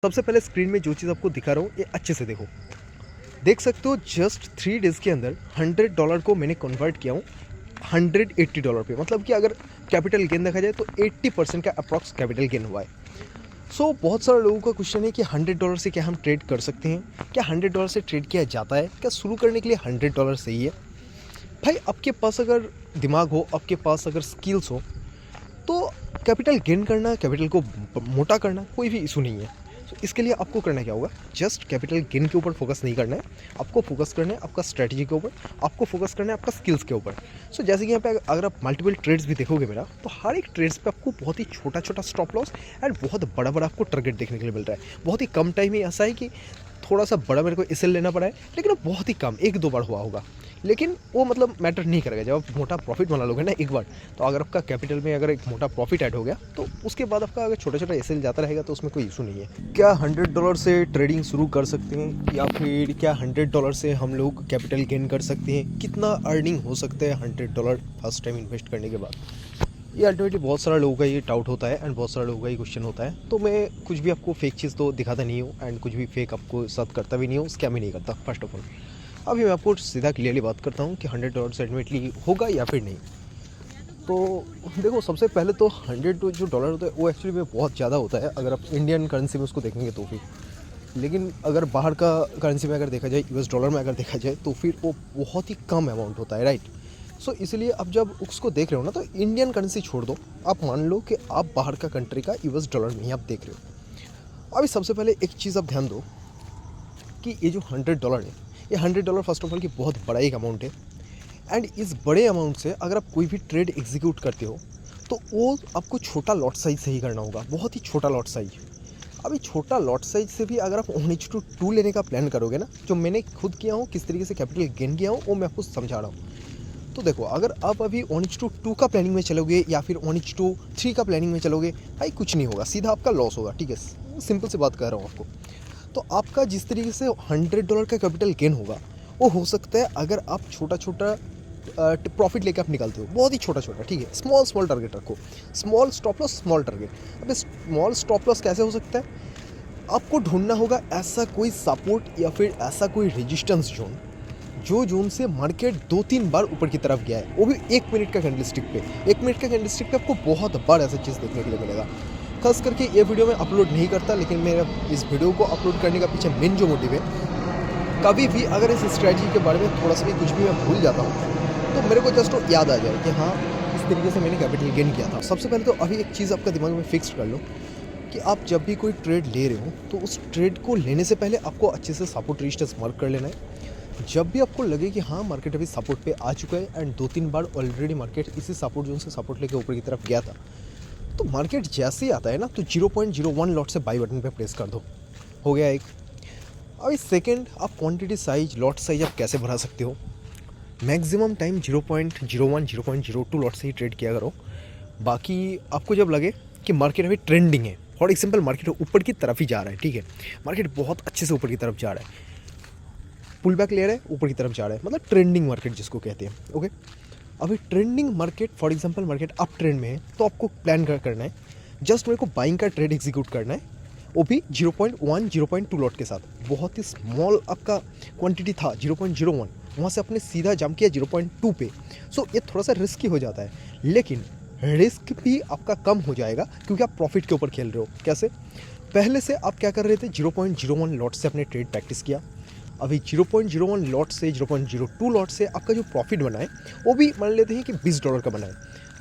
सबसे पहले स्क्रीन में जो चीज़ आपको दिखा रहा हूँ ये अच्छे से देखो। देख सकते हो जस्ट 3 डेज़ के अंदर $100 को मैंने कन्वर्ट किया हूँ $180 पे। मतलब कि अगर कैपिटल गेन देखा जाए तो 80% का अप्रॉक्स कैपिटल गेन हुआ है। सो बहुत सारे लोगों का क्वेश्चन है कि $100 से क्या हम ट्रेड कर सकते हैं? क्या $100 से ट्रेड किया जाता है? क्या शुरू करने के लिए $100 सही है? भाई आपके पास अगर दिमाग हो, आपके पास अगर स्किल्स हो तो कैपिटल गेन करना, कैपिटल को मोटा करना कोई भी इशू नहीं है। तो इसके लिए आपको करना क्या होगा, जस्ट कैपिटल गेन के ऊपर फोकस नहीं करना है, आपको फोकस करना है आपका स्ट्रैटेजी के ऊपर, आपको फोकस करना है आपका स्किल्स के ऊपर। सो जैसे कि यहाँ पे अगर आप मल्टीपल ट्रेड्स भी देखोगे मेरा, तो हर एक ट्रेड्स पे आपको बहुत ही छोटा छोटा स्टॉप लॉस एंड बहुत बड़ा बड़ा आपको टारगेट देखने के लिए मिल रहा है। बहुत ही कम टाइम में ऐसा है कि थोड़ा सा बड़ा मेरे को एसएल लेना पड़ा है, लेकिन वो बहुत ही कम, एक दो बार हुआ होगा, लेकिन वो मतलब मैटर नहीं करेगा। जब आप मोटा प्रॉफिट बना लोगे ना एक बार, तो अगर आपका कैपिटल में अगर एक मोटा प्रॉफिट ऐड हो गया तो उसके बाद आपका अगर छोटा छोटा एसएल जाता रहेगा तो उसमें कोई इशू नहीं है। क्या $100 से ट्रेडिंग शुरू कर सकते हैं, या फिर क्या $100 से हम लोग कैपिटल गेन कर सकते हैं? कितना अर्निंग हो सकता है $100 फर्स्ट टाइम इन्वेस्ट करने के बाद? ये अल्टीमेटली बहुत सारा लोगों का ये डाउट होता है एंड बहुत सारा लोगों का ये क्वेश्चन होता है। तो मैं कुछ भी आपको फेक चीज़ तो दिखाता नहीं हूँ एंड कुछ भी फेक आपको साथ करता भी नहीं हूँ, स्कैम ही नहीं करता फर्स्ट ऑफ ऑल। अभी मैं आपको सीधा क्लियरली बात करता हूँ कि $100 से अल्टीमेटली होगा या फिर नहीं। तो देखो, सबसे पहले तो 100 जो डॉलर होता है वो एक्चुअली में बहुत ज़्यादा होता है अगर आप इंडियन करेंसी में उसको देखेंगे तो फिर। लेकिन अगर बाहर का करेंसी में अगर देखा जाए, यूएस डॉलर में अगर देखा जाए, तो फिर वो बहुत ही कम अमाउंट होता है, राइट। सो इसलिए अब जब उसको देख रहे हो ना, तो इंडियन करेंसी छोड़ दो, आप मान लो कि आप बाहर का कंट्री का यूएस डॉलर में ही आप देख रहे हो। अभी सबसे पहले एक चीज़ आप ध्यान दो कि ये जो $100 है, ये $100 फर्स्ट ऑफ ऑल की बहुत बड़ा एक अमाउंट है। एंड इस बड़े अमाउंट से अगर आप कोई भी ट्रेड एग्जीक्यूट करते हो तो वो आपको छोटा लॉट साइज से ही करना होगा, बहुत ही छोटा लॉट साइज। अभी छोटा लॉट साइज से भी अगर आप 1:2 लेने का प्लान करोगे ना, जो मैंने खुद किया हूँ, किस तरीके से कैपिटल गेन किया हूँ वो मैं आपको समझा रहा हूँ। तो देखो, अगर आप अभी 1:2 का प्लानिंग में चलोगे या फिर 1:3 का प्लानिंग में चलोगे, भाई कुछ नहीं होगा, सीधा आपका लॉस होगा, ठीक है। सिंपल सी बात कर रहा हूँ आपको। तो आपका जिस तरीके से $100 का कैपिटल गेन होगा, वो हो सकता है अगर आप छोटा छोटा प्रॉफिट लेके आप निकलते हो, बहुत ही छोटा छोटा, ठीक है। स्मॉल स्मॉल टारगेट रखो, small stop loss, small target. अब स्मॉल स्टॉप लॉस कैसे हो सकता है? आपको ढूंढना होगा ऐसा कोई सपोर्ट या फिर ऐसा कोई रेजिस्टेंस जोन, जो जोन से मार्केट 2-3 बार ऊपर की तरफ गया है, वो भी 1 मिनट का कैंडलस्टिक पे। 1 मिनट का कैंडलस्टिक पे आपको बहुत बार ऐसा चीज़ देखने के लिए मिलेगा। खास करके ये वीडियो मैं अपलोड नहीं करता, लेकिन मेरा इस वीडियो को अपलोड करने का पीछे मेन जो मोटिव है, कभी भी अगर इस स्ट्रैटेजी के बारे में थोड़ा सा भी कुछ भी मैं भूल जाता हूँ तो मेरे को जस्ट याद आ जाए कि हाँ, इस तरीके से मैंने कैपिटल गेन किया था। सबसे पहले तो अभी एक चीज़ आपका दिमाग में फिक्स कर लो कि आप जब भी कोई ट्रेड ले रहे हो तो उस ट्रेड को लेने से पहले आपको अच्छे से सपोर्ट रेजिस्टेंस मार्क कर लेना है। जब भी आपको लगे कि हाँ, मार्केट अभी सपोर्ट पे आ चुका है एंड 2-3 बार ऑलरेडी मार्केट इसी सपोर्ट जोन से सपोर्ट लेके ऊपर की तरफ गया था, तो मार्केट जैसे ही आता है ना, तो 0.01 लॉट से बाई बटन पे प्रेस कर दो। हो गया एक। अभी सेकेंड, आप क्वांटिटी साइज, लॉट साइज आप कैसे बढ़ा सकते हो? मैक्सिमम टाइम 0.01 0.02 लॉट से ही ट्रेड किया करो। बाकी आपको जब लगे कि मार्केट अभी ट्रेंडिंग है, फॉर एग्जाम्पल मार्केट ऊपर की तरफ ही जा रहा है, ठीक है, मार्केट बहुत अच्छे से ऊपर की तरफ जा रहा है, पुल बैक ले रहा है, ऊपर की तरफ जा रहा है, मतलब ट्रेंडिंग मार्केट जिसको कहते हैं, ओके। अभी trending market, for example market up trend में है, तो आपको प्लान करना है, जस्ट मेरे को बाइंग का ट्रेड एग्जीक्यूट करना है, वो भी 0.1 0.2 लॉट के साथ। बहुत ही स्मॉल आपका क्वांटिटी था 0.01, वहाँ से आपने सीधा जंप किया 0.2 पे। सो ये थोड़ा सा रिस्की हो जाता है, लेकिन रिस्क भी आपका कम हो जाएगा क्योंकि आप प्रॉफिट के ऊपर खेल रहे हो। कैसे? पहले से आप क्या कर रहे थे, 0.01 लॉट से आपने ट्रेड प्रैक्टिस किया। अभी 0.01 लॉट से, 0.02 लॉट से आपका जो प्रॉफिट बना है वो भी मान लेते हैं कि $20 का बना है।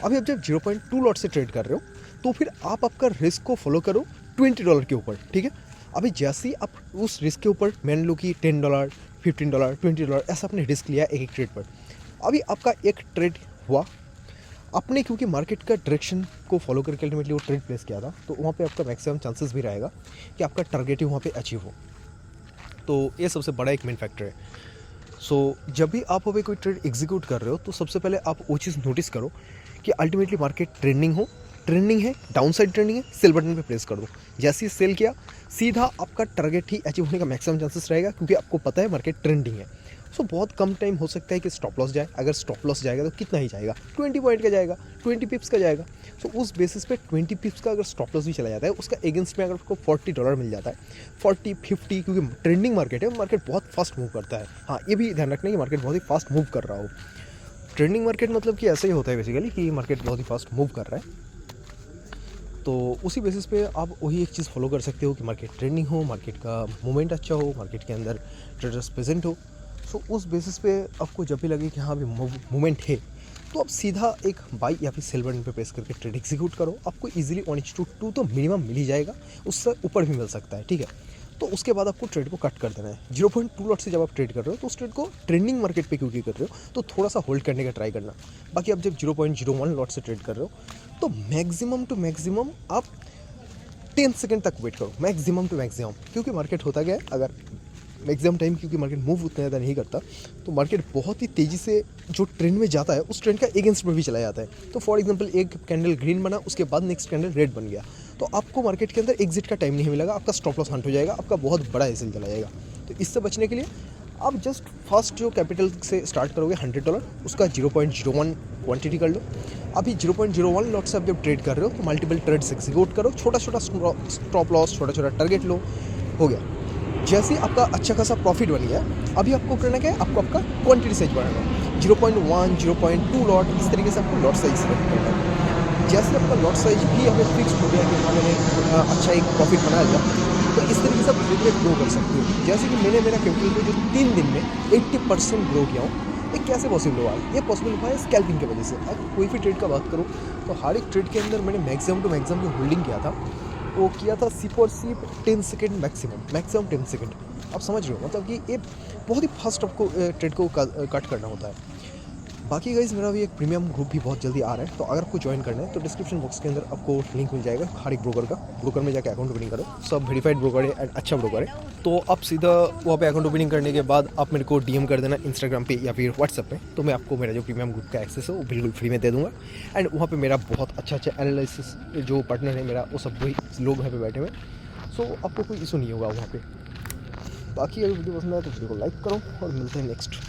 अभी आप जब 0.2 लॉट से ट्रेड कर रहे हो तो फिर आप आपका रिस्क को फॉलो करो $20 के ऊपर, ठीक है। अभी जैसे ही आप उस रिस्क के ऊपर मान लो कि $10 $15 $20 ऐसा आपने रिस्क लिया एक एक ट्रेड पर। अभी आपका एक ट्रेड हुआ, आपने क्योंकि मार्केट का डायरेक्शन को फॉलो करके अल्टीमेटली वो ट्रेड प्लेस किया था, तो वहाँ पे आपका मैक्सिमम चांसेस भी रहेगा कि आपका टारगेट ही वहाँ पे अचीव हो। तो ये सबसे बड़ा एक मेन फैक्टर है। सो जब भी आप अभी कोई ट्रेड एग्जीक्यूट कर रहे हो तो सबसे पहले आप वो चीज़ नोटिस करो कि अल्टीमेटली मार्केट ट्रेंडिंग है, डाउन साइड ट्रेंडिंग है, सेल बटन पे प्रेस कर दो। जैसे ही सेल किया, सीधा आपका टारगेट ही अचीव होने का मैक्सिमम चांसेस रहेगा क्योंकि आपको पता है मार्केट ट्रेंडिंग है। सो बहुत कम टाइम हो सकता है कि स्टॉप लॉस जाए। अगर स्टॉप लॉस जाएगा तो कितना ही जाएगा, 20 पॉइंट का जाएगा, 20 पिप्स का जाएगा। सो उस बेसिस पे 20 पिप्स का अगर स्टॉप लॉस भी चला जाता है, उसका अगेंस्ट में अगर आपको $40 मिल जाता है, 40-50, क्योंकि ट्रेंडिंग मार्केट है, मार्केट बहुत फास्ट मूव करता है। हाँ, ये भी ध्यान रखना कि मार्केट बहुत ही फास्ट मूव कर रहा हो। ट्रेंडिंग मार्केट मतलब कि ऐसा ही होता है बेसिकली कि मार्केट बहुत ही फास्ट मूव कर रहा है। तो उसी बेसिस पे आप वही एक चीज़ फॉलो कर सकते हो कि मार्केट ट्रेंडिंग हो, मार्केट का मूवमेंट अच्छा हो, मार्केट के अंदर ट्रेडर्स प्रेजेंट हो। सो उस बेसिस पे आपको जब भी लगे कि हाँ अभी मूवमेंट है, तो आप सीधा एक बाई या फिर सेल बटन पे प्रेस करके ट्रेड एग्जीक्यूट करो। आपको इजीली 1:2 तो मिनिमम मिल ही जाएगा, उससे ऊपर भी मिल सकता है, ठीक है। तो उसके बाद आपको ट्रेड को कट कर देना है। 0.2 लॉट से जब आप ट्रेड कर रहे हो तो उस ट्रेड को ट्रेंडिंग मार्केट पे क्योंकि कर रहे हो तो थोड़ा सा होल्ड करने का ट्राई करना। बाकी आप जब 0.01 लॉट से ट्रेड कर रहे हो तो मैक्सिमम टू मैक्सिमम आप 10 सेकंड तक वेट करो, मैक्सिमम टू मैक्सिमम। क्योंकि मार्केट होता क्या है, अगर मैक्सिमम टाइम क्योंकि मार्केट मूव उतना ज़्यादा नहीं करता, तो मार्केट बहुत ही तेज़ी से जो ट्रेंड में जाता है उस ट्रेंड का अगेंस्ट में भी चला जाता है। तो फॉर एग्जांपल एक कैंडल ग्रीन बना, उसके बाद नेक्स्ट कैंडल रेड बन गया, तो आपको मार्केट के अंदर एग्जिट का टाइम नहीं मिलेगा, आपका स्टॉप लॉस हंट हो जाएगा, आपका बहुत बड़ा एसएल चला जाएगा। तो इससे बचने के लिए आप जस्ट फर्स्ट जो कैपिटल से स्टार्ट करोगे $100, उसका 0.01 क्वांटिटी कर लो। अभी 0.01 लॉट से आप जब ट्रेड कर रहे हो तो मल्टीपल ट्रेड्स एग्जीक्यूट करो, छोटा छोटा स्टॉप लॉस, छोटा छोटा टारगेट लो, हो गया। जैसे ही आपका अच्छा खासा प्रॉफिट बन गया, अभी आपको करना क्या है, आपको आपका क्वांटिटी साइज बढ़ाना है। 0.1, 0.2 लॉट, इस तरीके से आपको लॉट साइज सेलेक्ट करना है। जैसे आपका लॉट साइज भी हमें फिक्स हो गया कि हाँ मैंने अच्छा एक प्रॉफिट बना लिया, तो इस तरीके से आप धीरे धीरे ग्रो कर सकते हो। जैसे कि मैंने मेरा कैपिटल को जो 3 दिन में 80% ग्रो किया हूँ। ये कैसे पॉसिबल हुआ है? ये पॉसिबल हुआ है स्कैल्पिंग की वजह से। अगर कोई भी ट्रेड का बात करूँ तो हर एक ट्रेड के अंदर मैंने मैक्सिमम टू मैक्सिमम जो होल्डिंग किया था वो किया था सिर्फ और सिर्फ 10 सेकेंड मैक्सिमम 10 सेकेंड। आप समझ रहे हो, मतलब कि ये बहुत ही फास्ट आपको ट्रेड को कट करना होता है। बाकी गाइस मेरा भी एक प्रीमियम ग्रुप भी बहुत जल्दी आ रहा है, तो अगर आपको ज्वाइन करना है तो डिस्क्रिप्शन बॉक्स के अंदर आपको लिंक मिल जाएगा हर एक ब्रोकर का। ब्रोकर में जाकर अकाउंट ओपनिंग करो, सब वेरीफाइड ब्रोकर है एंड अच्छा ब्रोकर है। तो आप सीधा वहाँ पे अकाउंट ओपनिंग करने के बाद आप मेरे को डीएम कर देना इंस्टाग्राम पे या फिर व्हाट्सएप पे, तो मैं आपको मेरा जो प्रीमियम ग्रुप का एक्सेस है वो बिल्कुल फ्री में दे दूँगा। एंड वहाँ पर मेरा बहुत अच्छा एनालिसिस जो पार्टनर है मेरा, वो सब वही लोग यहाँ पे बैठे हुए, सो आपको कोई इशू नहीं होगा वहाँ पे। बाकी अगर वीडियो पसंद आए तो वीडियो को लाइक करो और मिलते हैं नेक्स्ट